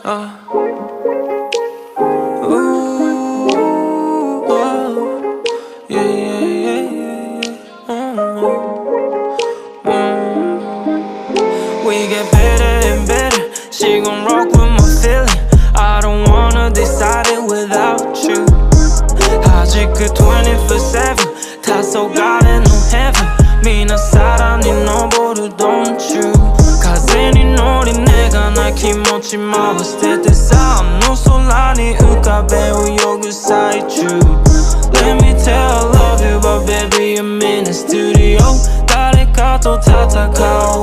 Ooh, oh, yeah, yeah, yeah, yeah, We get better and better. She gon' rock with my feeling. I don't wanna decide it without you. 아직 그 24/7 다 속아내 no heaven. 미나 사랑이 너보다 don't you. 가슴이 노래 내가 날 기모치 먹었을 때 싸움 노솔라니 우가 배우 요구 사이주.